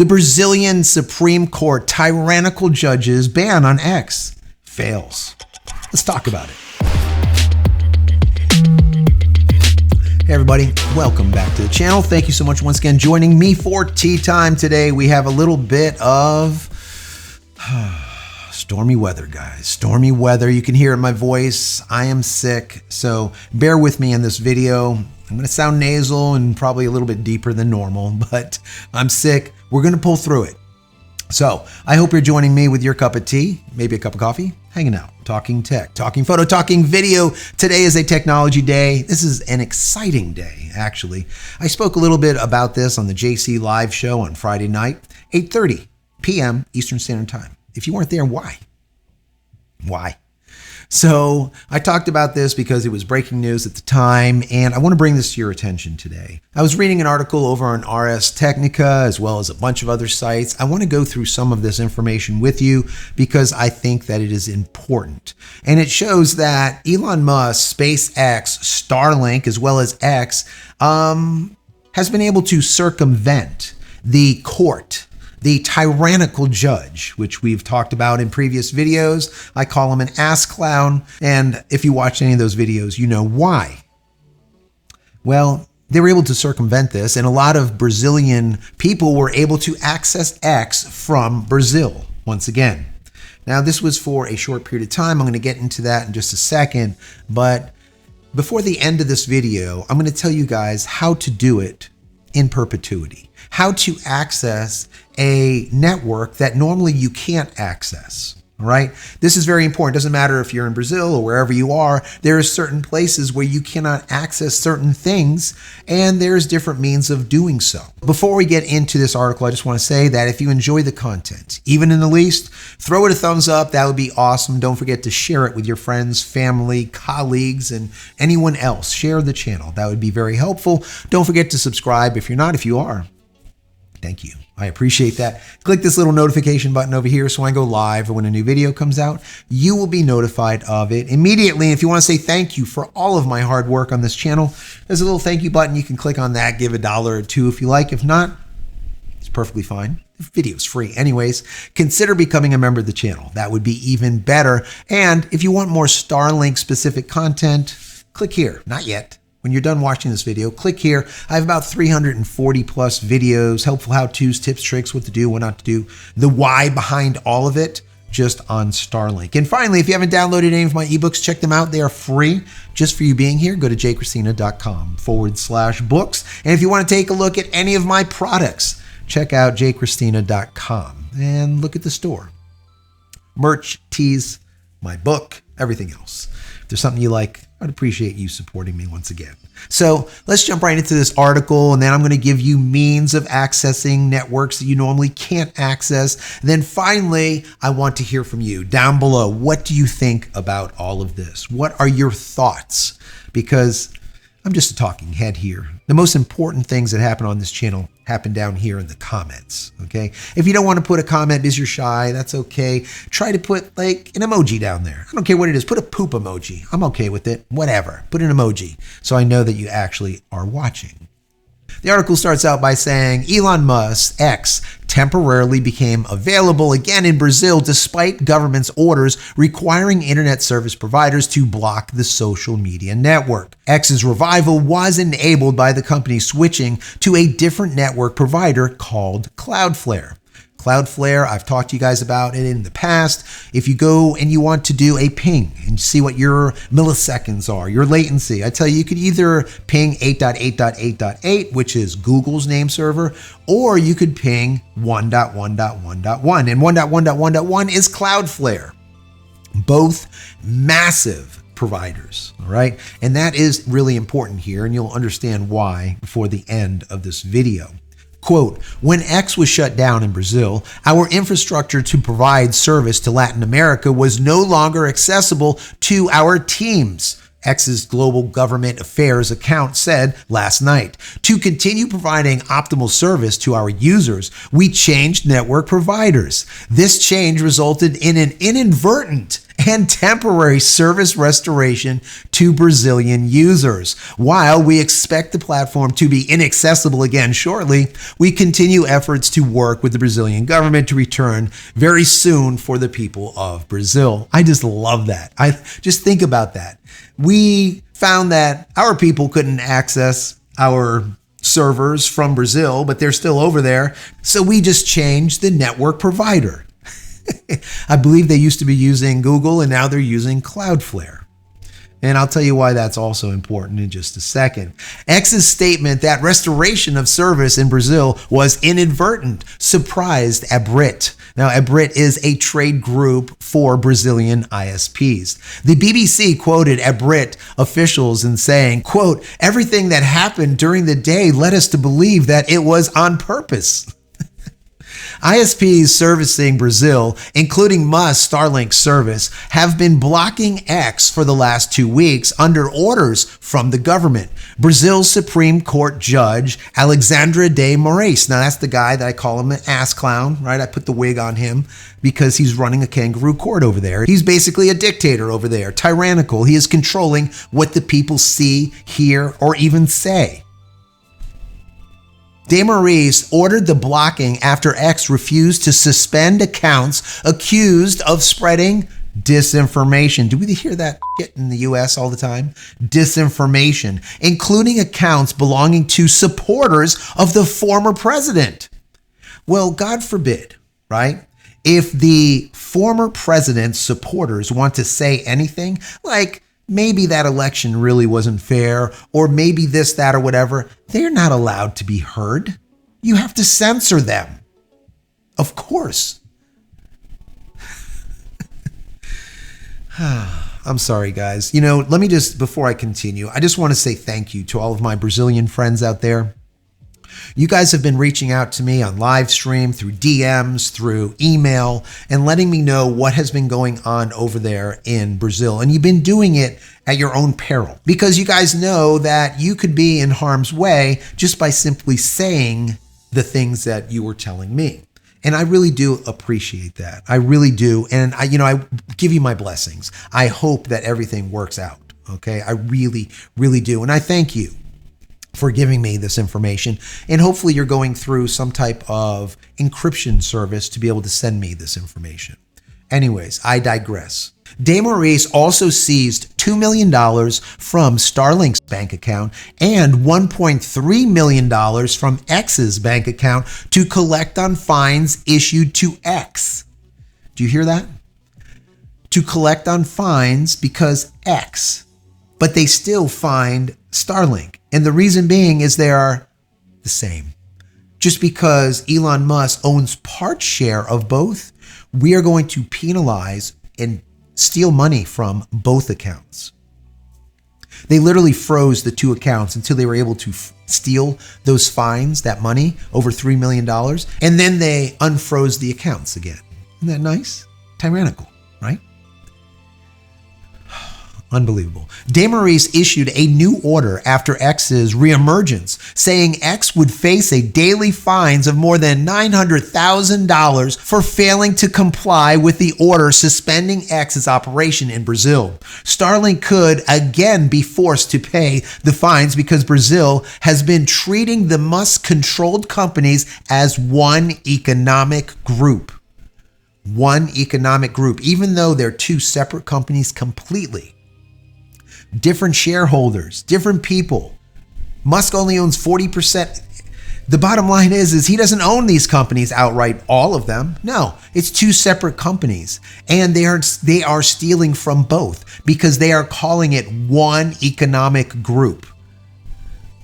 The Brazilian Supreme Court tyrannical judge's ban on X fails. Let's talk about it. Hey everybody, welcome back to the channel. Thank you so much once again joining me for tea time. Today we have a little bit of stormy weather, guys. Stormy weather. You can hear it in my voice. I am sick, so bear with me in this video. I'm going to sound nasal and probably a little bit deeper than normal, but I'm sick. We're going to pull through it. So I hope you're joining me with your cup of tea, maybe a cup of coffee, hanging out, talking tech, talking photo, talking video. Today is a technology day. This is an exciting day, actually. I spoke a little bit about this on the JC live show on Friday night, 8:30 p.m. Eastern Standard Time. If you weren't there, why? Why? So I talked about this because it was breaking news at the time, and I want to bring this to your attention today. I was reading an article over on Ars Technica, as well as a bunch of other sites. I want to go through some of this information with you because I think that it is important. And it shows that Elon Musk, SpaceX, Starlink, as well as X, has been able to circumvent the court, the tyrannical judge, which we've talked about in previous videos. I call him an ass clown. And if you watch any of those videos, you know why. Well, they were able to circumvent this, and a lot of Brazilian people were able to access X from Brazil once again. Now, this was for a short period of time. I'm going to get into that in just a second. But before the end of this video, I'm going to tell you guys how to do it in perpetuity. How to access a network that normally you can't access. All right. This is very important. Doesn't matter if you're in Brazil or wherever you are, there are certain places where you cannot access certain things, and there's different means of doing so. Before we get into this article, I just want to say that if you enjoy the content, even in the least, throw it a thumbs up. That would be awesome. Don't forget to share it with your friends, family, colleagues, and anyone else. Share the channel. That would be very helpful. Don't forget to subscribe if you're not. If you are, thank you. I appreciate that. Click this little notification button over here so when I go live or when a new video comes out, you will be notified of it immediately. If you want to say thank you for all of my hard work on this channel, there's a little thank you button. You can click on that, give $1 or $2 if you like. If not, it's perfectly fine. The video is free. Anyways, consider becoming a member of the channel. That would be even better. And if you want more Starlink specific content, click here. Not yet. When you're done watching this video, click here. I have about 340 plus videos, helpful how-tos, tips, tricks, what to do, what not to do, the why behind all of it, just on Starlink. And finally, if you haven't downloaded any of my ebooks, check them out. They are free just for you being here. Go to JCristina.com/books. And if you want to take a look at any of my products, check out JCristina.com and look at the store. Merch, teas, my book, everything else. If there's something you like, I'd appreciate you supporting me once again. So let's jump right into this article, and then I'm going to give you means of accessing networks that you normally can't access. Then finally, I want to hear from you down below. What do you think about all of this? What are your thoughts? Because I'm just a talking head here. The most important things that happen on this channel happen down here in the comments, okay? If you don't want to put a comment because you're shy, that's okay. Try to put like an emoji down there. I don't care what it is. Put a poop emoji. I'm okay with it. Whatever. Put an emoji so I know that you actually are watching. The article starts out by saying Elon Musk, X, temporarily became available again in Brazil despite government's orders requiring internet service providers to block the social media network. X's revival was enabled by the company switching to a different network provider called Cloudflare. Cloudflare, I've talked to you guys about it in the past. If you go and you want to do a ping and see what your milliseconds are, your latency, I tell you, you could either ping 8.8.8.8, which is Google's name server, or you could ping 1.1.1.1. And 1.1.1.1 is Cloudflare. Both massive providers, all right? And that is really important here, and you'll understand why before the end of this video. Quote, when X was shut down in Brazil, our infrastructure to provide service to Latin America was no longer accessible to our teams, X's global government affairs account said last night. To continue providing optimal service to our users, we changed network providers. This change resulted in an inadvertent and temporary service restoration to Brazilian users. While we expect the platform to be inaccessible again shortly, we continue efforts to work with the Brazilian government to return very soon for the people of Brazil. I just love that. I just think about that. We found that our people couldn't access our servers from Brazil, but they're still over there. So we just changed the network provider. I believe they used to be using Google and now they're using Cloudflare. And I'll tell you why that's also important in just a second. X's statement that restoration of service in Brazil was inadvertent surprised Abrit. Now, Abrit is a trade group for Brazilian ISPs. The BBC quoted Abrit officials in saying, quote, "Everything that happened during the day led us to believe that it was on purpose." ISPs servicing Brazil, including Musk's Starlink service, have been blocking X for the last 2 weeks under orders from the government. Brazil's Supreme Court Judge Alexandre de Moraes. Now that's the guy that I call him an ass clown, right? I put the wig on him because he's running a kangaroo court over there. He's basically a dictator over there, tyrannical. He is controlling what the people see, hear, or even say. De Moraes ordered the blocking after X refused to suspend accounts accused of spreading disinformation. Do we hear that shit in the US all the time? Disinformation, including accounts belonging to supporters of the former president. Well, God forbid, right? If the former president's supporters want to say anything like, maybe that election really wasn't fair, or maybe this, that, or whatever, they're not allowed to be heard. You have to censor them. Of course. I'm sorry, guys. Let me just, before I continue, I just want to say thank you to all of my Brazilian friends out there. You guys have been reaching out to me on live stream, through DMs, through email, and letting me know what has been going on over there in Brazil. And you've been doing it at your own peril because you guys know that you could be in harm's way just by simply saying the things that you were telling me. And I really do appreciate that. I really do. And I give you my blessings. I hope that everything works out. Okay. I really, really do. And I thank you for giving me this information. And hopefully you're going through some type of encryption service to be able to send me this information. Anyways, I digress. De Moraes also seized $2 million from Starlink's bank account and $1.3 million from X's bank account to collect on fines issued to X. Do you hear that? To collect on fines because X. But they still fined Starlink. And the reason being is they are the same. Just because Elon Musk owns part share of both, we are going to penalize and steal money from both accounts. They literally froze the two accounts until they were able to steal those fines, that money, over $3 million. And then they unfroze the accounts again. Isn't that nice? Tyrannical, right? Unbelievable. De Moraes issued a new order after X's reemergence, saying X would face a daily fines of more than $900,000 for failing to comply with the order suspending X's operation in Brazil. Starlink could again be forced to pay the fines because Brazil has been treating the Musk-controlled companies as one economic group. One economic group, even though they're two separate companies completely. Different shareholders, different people. Musk only owns 40%. The bottom line is he doesn't own these companies outright, all of them. No, it's two separate companies. And they are stealing from both because they are calling it one economic group.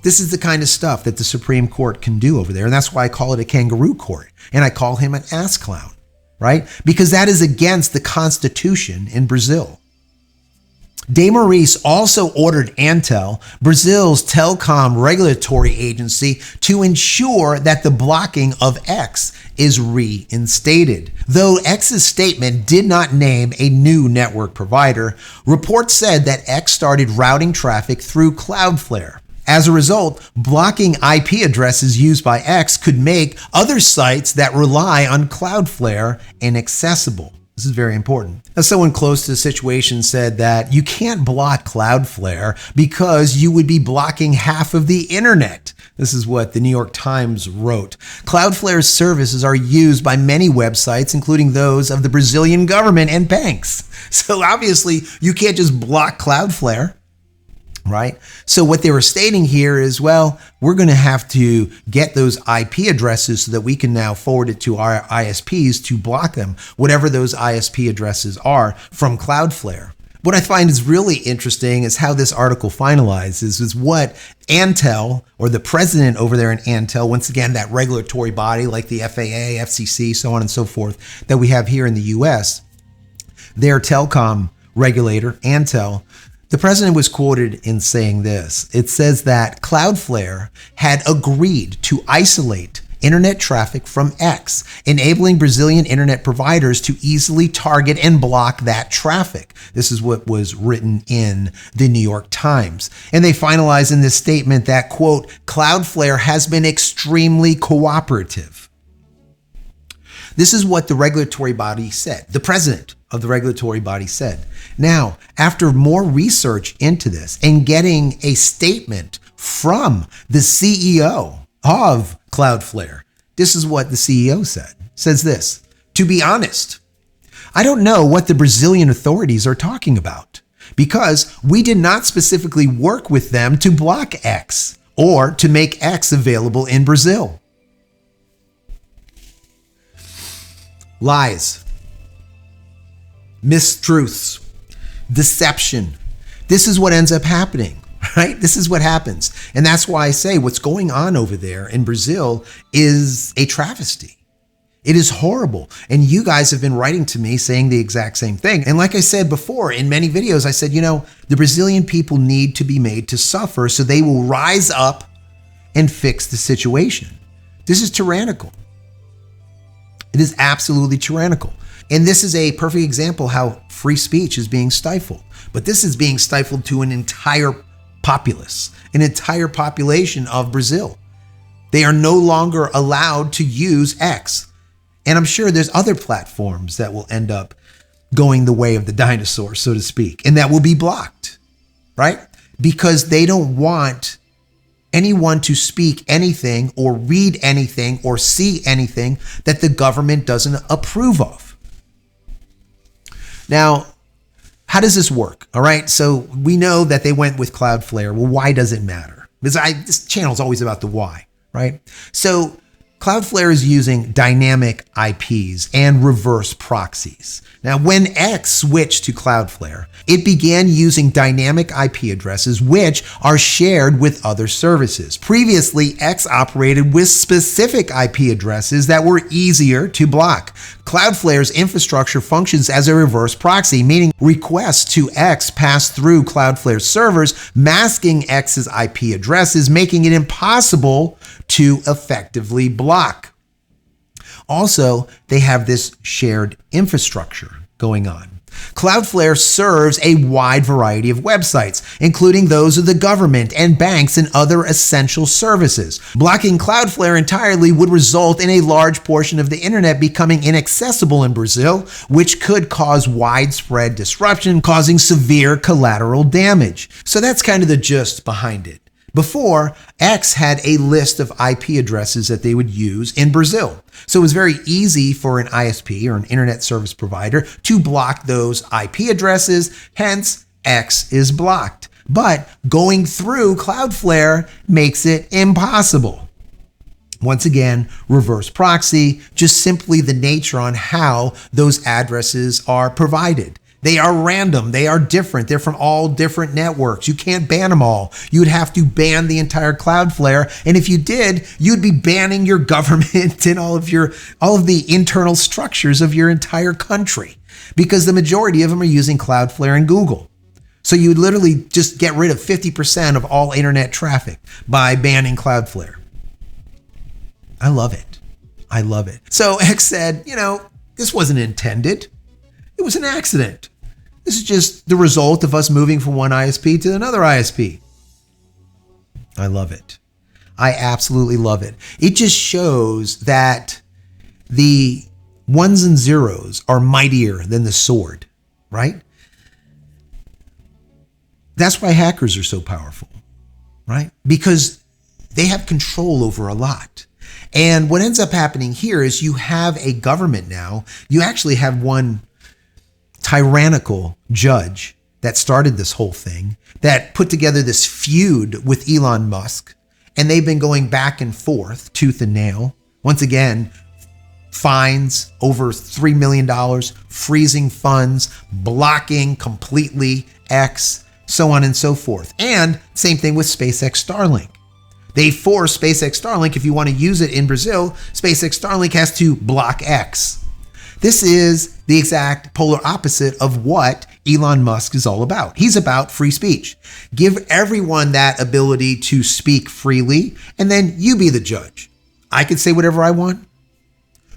This is the kind of stuff that the Supreme Court can do over there. And that's why I call it a kangaroo court. And I call him an ass clown, right? Because that is against the Constitution in Brazil. De Moraes also ordered Anatel, Brazil's telecom regulatory agency, to ensure that the blocking of X is reinstated. Though X's statement did not name a new network provider, reports said that X started routing traffic through Cloudflare. As a result, blocking IP addresses used by X could make other sites that rely on Cloudflare inaccessible. This is very important. As someone close to the situation said that you can't block Cloudflare because you would be blocking half of the internet. This is what the New York Times wrote. Cloudflare's services are used by many websites, including those of the Brazilian government and banks. So obviously you can't just block Cloudflare, right? So what they were stating here is, well, we're going to have to get those IP addresses so that we can now forward it to our ISPs to block them, whatever those ISP addresses are from Cloudflare. What I find is really interesting is how this article finalizes is what Antel, or the president over there in Antel, once again, that regulatory body like the FAA, FCC, so on and so forth, that we have here in the US, their telecom regulator, Antel, the president was quoted in saying this. It says that Cloudflare had agreed to isolate internet traffic from X, enabling Brazilian internet providers to easily target and block that traffic. This is what was written in the New York Times. And they finalize in this statement that, quote, Cloudflare has been extremely cooperative. This is what the regulatory body said. The president of the regulatory body said. Now, after more research into this and getting a statement from the CEO of Cloudflare, this is what the CEO said. Says this: to be honest, I don't know what the Brazilian authorities are talking about because we did not specifically work with them to block X or to make X available in Brazil. Lies, mistruths, deception. This is what ends up happening, right? This is what happens. And that's why I say what's going on over there in Brazil is a travesty. It is horrible. And you guys have been writing to me saying the exact same thing. And like I said before, in many videos, I said, the Brazilian people need to be made to suffer so they will rise up and fix the situation. This is tyrannical. It is absolutely tyrannical. And this is a perfect example how free speech is being stifled. But this is being stifled to an entire populace, an entire population of Brazil. They are no longer allowed to use X. And I'm sure there's other platforms that will end up going the way of the dinosaur, so to speak, and that will be blocked, right? Because they don't want anyone to speak anything or read anything or see anything that the government doesn't approve of. Now, how does this work? All right, so we know that they went with Cloudflare. Well, why does it matter? Because this channel is always about the why, right? So Cloudflare is using dynamic IPs and reverse proxies. Now, when X switched to Cloudflare, it began using dynamic IP addresses, which are shared with other services. Previously, X operated with specific IP addresses that were easier to block. Cloudflare's infrastructure functions as a reverse proxy, meaning requests to X pass through Cloudflare servers, masking X's IP addresses, making it impossible to effectively block. Also, they have this shared infrastructure going on. Cloudflare serves a wide variety of websites, including those of the government and banks and other essential services. Blocking Cloudflare entirely would result in a large portion of the internet becoming inaccessible in Brazil, which could cause widespread disruption, causing severe collateral damage. So that's kind of the gist behind it. Before, X had a list of IP addresses that they would use in Brazil. So it was very easy for an ISP or an internet service provider to block those IP addresses, hence X is blocked. But going through Cloudflare makes it impossible. Once again, reverse proxy, just simply the nature on how those addresses are provided. They are random. They are different. They're from all different networks. You can't ban them all. You would have to ban the entire Cloudflare. And if you did, you'd be banning your government and all of the internal structures of your entire country, because the majority of them are using Cloudflare and Google. So you would literally just get rid of 50% of all internet traffic by banning Cloudflare. I love it. I love it. So X said, this wasn't intended. It was an accident. This is just the result of us moving from one ISP to another ISP. I love it. I absolutely love it. It just shows that the Ones and zeros are mightier than the sword, right? That's why hackers are so powerful, right? Because they have control over a lot. And what ends up happening here is you have a government now. You actually have one tyrannical judge that started this whole thing, that put together this feud with Elon Musk. And they've been going back and forth, tooth and nail. Once again, fines over $3 million, freezing funds, blocking completely X, so on and so forth. And same thing with SpaceX Starlink. They force SpaceX Starlink, if you want to use it in Brazil, SpaceX Starlink has to block X. This is the exact polar opposite of what Elon Musk is all about. He's about free speech. Give everyone that ability to speak freely, and then you be the judge. I could say whatever I want.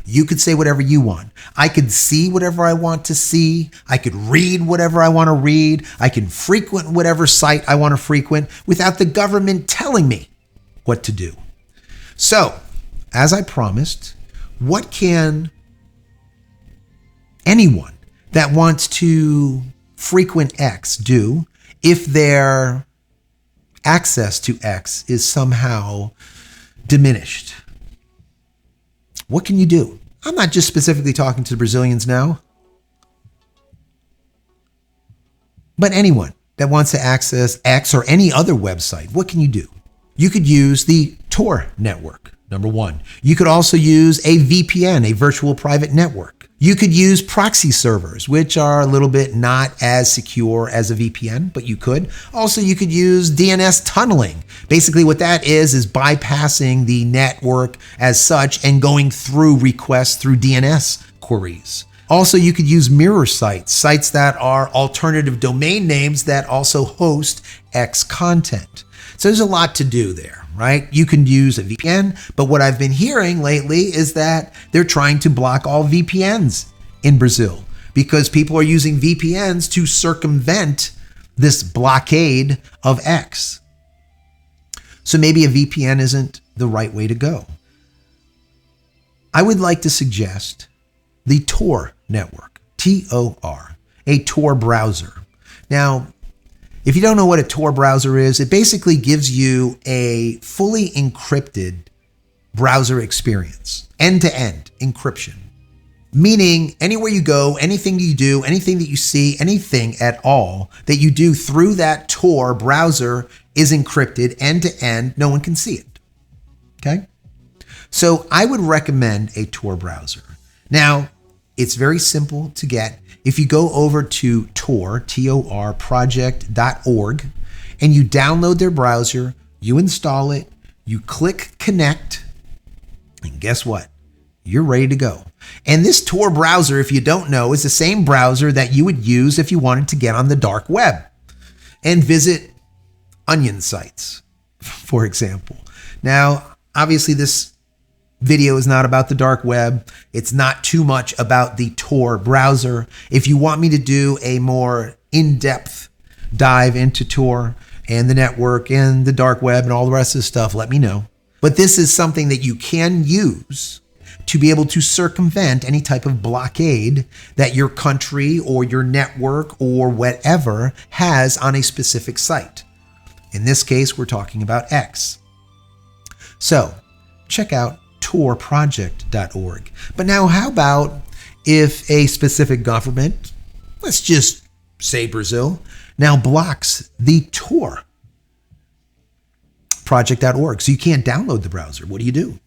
You could say whatever you want. I could see whatever I want to see. I could read whatever I want to read. I can frequent whatever site I want to frequent without the government telling me what to do. So, as I promised, what can anyone that wants to frequent X do if their access to X is somehow diminished? What can you do? I'm not just specifically talking to the Brazilians now, but anyone that wants to access X or any other website. What can you do? You could use the Tor network, number one. You could also use a VPN, a virtual private network. You could use proxy servers, which are a little bit not as secure as a VPN, but you could. Also, you could use DNS tunneling. Basically what that is bypassing the network as such and going through requests through DNS queries. Also, you could use mirror sites, sites that are alternative domain names that also host X content. So there's a lot to do there, right? You can use a VPN, but what I've been hearing lately is that they're trying to block all VPNs in Brazil because people are using VPNs to circumvent this blockade of X. So maybe a VPN isn't the right way to go. I would like to suggest the Tor network, T-O-R, a Tor browser. Now, if you don't know what a Tor browser is, it basically gives you a fully encrypted browser experience, end-to-end encryption. Meaning anywhere you go, anything you do, anything that you see, anything at all that you do through that Tor browser is encrypted end-to-end. No one can see it. Okay? So I would recommend a Tor browser. Now, it's very simple to get. If you go over to Tor, T-O-R, project.org, and you download their browser, you install it, you click connect, and guess what? You're ready to go. And this Tor browser, if you don't know, is the same browser that you would use if you wanted to get on the dark web and visit onion sites, for example. Now, obviously this video is not about the dark web. It's not too much about the Tor browser. If you want me to do a more in-depth dive into Tor and the network and the dark web and all the rest of the stuff, let me know. But this is something that you can use to be able to circumvent any type of blockade that your country or your network or whatever has on a specific site. In this case, we're talking about X. So check out torproject.org. But now how about if a specific government, let's just say Brazil, now blocks the Tor project.org so you can't download the browser? What do you do?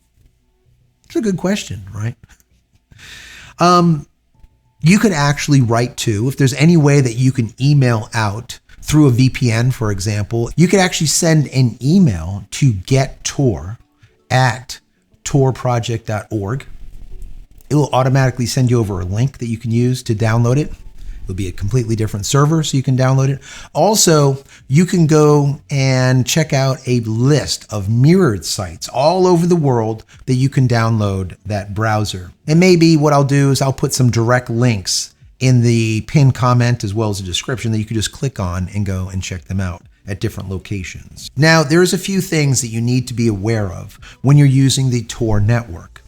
It's a good question, right? You could actually write to, if there's any way that you can email out through a VPN, for example, you could actually send an email to gettor@torproject.org. It will automatically send you over a link that you can use to download it. It'll be a completely different server so you can download it. Also, you can go and check out a list of mirrored sites all over the world that you can download that browser. And maybe what I'll do is I'll put some direct links in the pinned comment as well as a description that you can just click on and go and check them out at different locations. Now, there's a few things that you need to be aware of when you're using the Tor network.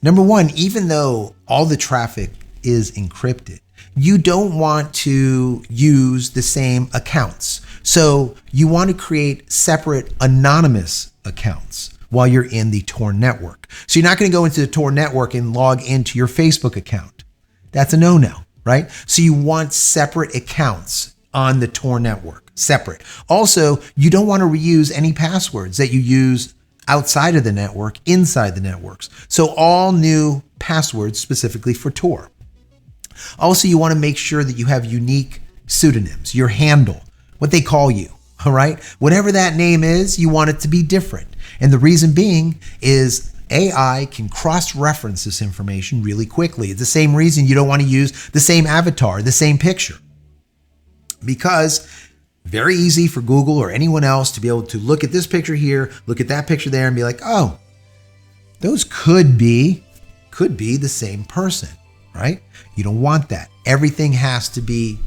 Number one, even though all the traffic is encrypted, you don't want to use the same accounts. So you want to create separate anonymous accounts while you're in the Tor network. So you're not going to go into the Tor network and log into your Facebook account. That's a no-no, right? So you want separate accounts on the Tor network, separate. Also, you don't want to reuse any passwords that you use outside of the network, inside the networks. So all new passwords specifically for Tor. Also, you want to make sure that you have unique pseudonyms, your handle, what they call you, all right? Whatever that name is, you want it to be different. And the reason being is AI can cross-reference this information really quickly. It's the same reason you don't want to use the same avatar, the same picture. Because very easy for Google or anyone else to be able to look at this picture here, look at that picture there and be like, oh, those could be the same person, right? You don't want that. Everything has to be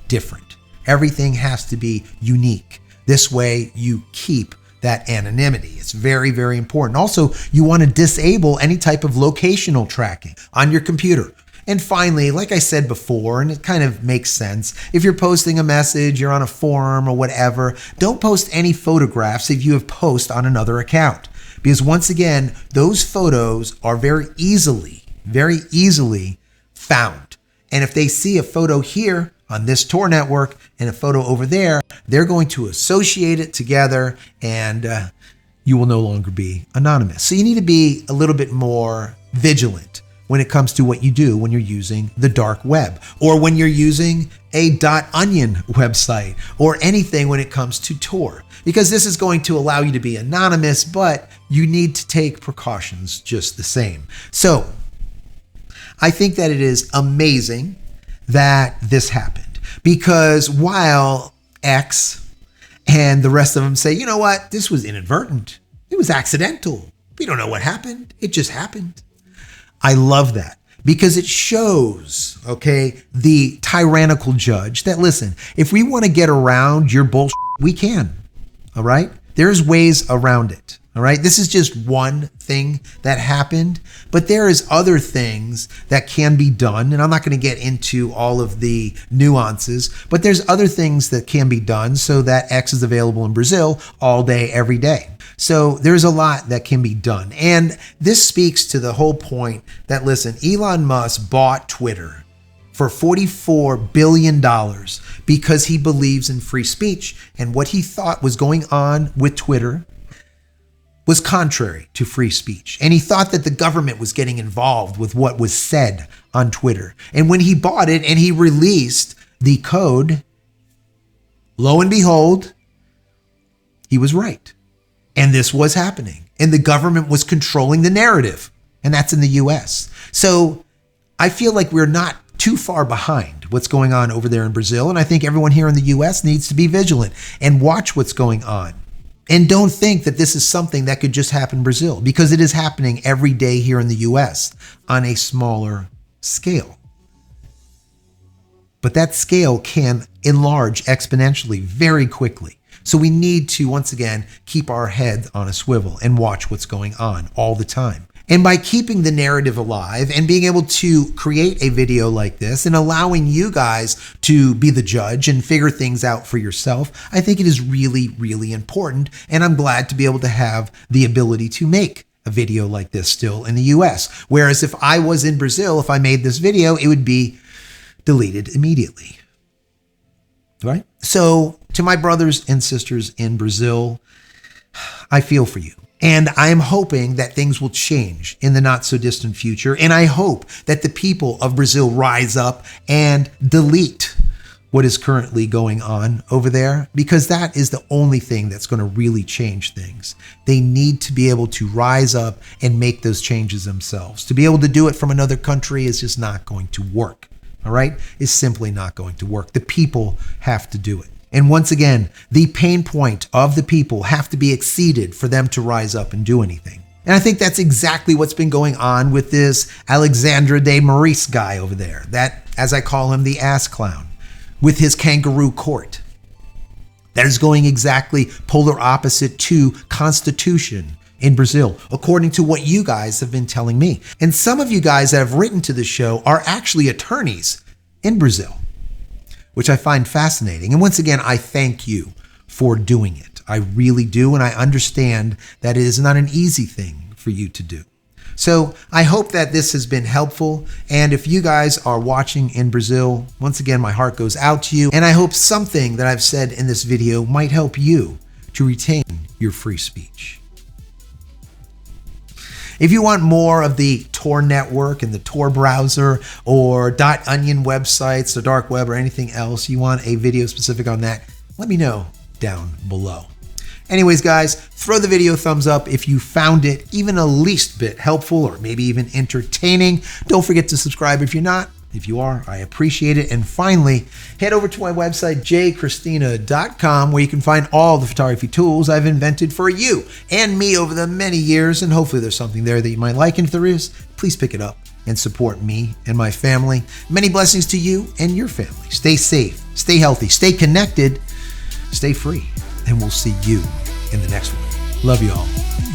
different. Everything has to be unique. This way you keep that anonymity. It's very, very important. Also, you want to disable any type of locational tracking on your computer. And finally, like I said before, and it kind of makes sense, if you're posting a message, you're on a forum or whatever, don't post any photographs if you have post on another account. Because once again, those photos are very easily found. And if they see a photo here on this Tor network and a photo over there, they're going to associate it together and you will no longer be anonymous. So you need to be a little bit more vigilant when it comes to what you do when you're using the dark web or when you're using a .onion website or anything when it comes to Tor, because this is going to allow you to be anonymous, but you need to take precautions just the same. So I think that it is amazing that this happened, because while X and the rest of them say, you know what, this was inadvertent, it was accidental, we don't know what happened, it just happened. I love that because it shows, okay, the tyrannical judge that, listen, if we want to get around your bullshit, we can, all right? There's ways around it, all right? This is just one thing that happened, but there is other things that can be done, and I'm not going to get into all of the nuances, but there's other things that can be done so that X is available in Brazil all day, every day. So there's a lot that can be done. And this speaks to the whole point that, listen, Elon Musk bought Twitter for $44 billion because he believes in free speech. And what he thought was going on with Twitter was contrary to free speech. And he thought that the government was getting involved with what was said on Twitter. And when he bought it and he released the code, lo and behold, he was right. And this was happening. And the government was controlling the narrative. And that's in the US. So I feel like we're not too far behind what's going on over there in Brazil. And I think everyone here in the US needs to be vigilant and watch what's going on. And don't think that this is something that could just happen in Brazil, because it is happening every day here in the US on a smaller scale. But that scale can enlarge exponentially very quickly. So we need to, once again, keep our heads on a swivel and watch what's going on all the time. And by keeping the narrative alive and being able to create a video like this and allowing you guys to be the judge and figure things out for yourself, I think it is really, really important. And I'm glad to be able to have the ability to make a video like this still in the US. Whereas if I was in Brazil, if I made this video, it would be deleted immediately. Right? So to my brothers and sisters in Brazil, I feel for you. And I'm hoping that things will change in the not so distant future. And I hope that the people of Brazil rise up and delete what is currently going on over there, because that is the only thing that's going to really change things. They need to be able to rise up and make those changes themselves. To be able to do it from another country is just not going to work. All right? It's simply not going to work. The people have to do it. And once again, the pain point of the people have to be exceeded for them to rise up and do anything. And I think that's exactly what's been going on with this Alexandre de Maurice guy over there, that, as I call him, the ass clown, with his kangaroo court. That is going exactly polar opposite to Constitution in Brazil, according to what you guys have been telling me. And some of you guys that have written to the show are actually attorneys in Brazil, which I find fascinating. And once again, I thank you for doing it. I really do. And I understand that it is not an easy thing for you to do. So I hope that this has been helpful. And if you guys are watching in Brazil, once again, my heart goes out to you. And I hope something that I've said in this video might help you to retain your free speech. If you want more of the Tor network and the Tor browser or .onion websites, the dark web, or anything else, you want a video specific on that, let me know down below. Anyways, guys, throw the video a thumbs up if you found it even a least bit helpful or maybe even entertaining. Don't forget to subscribe if you're not. If you are, I appreciate it. And finally, head over to my website, JCristina.com, where you can find all the photography tools I've invented for you and me over the many years. And hopefully there's something there that you might like. And if there is, please pick it up and support me and my family. Many blessings to you and your family. Stay safe, stay healthy, stay connected, stay free. And we'll see you in the next one. Love you all.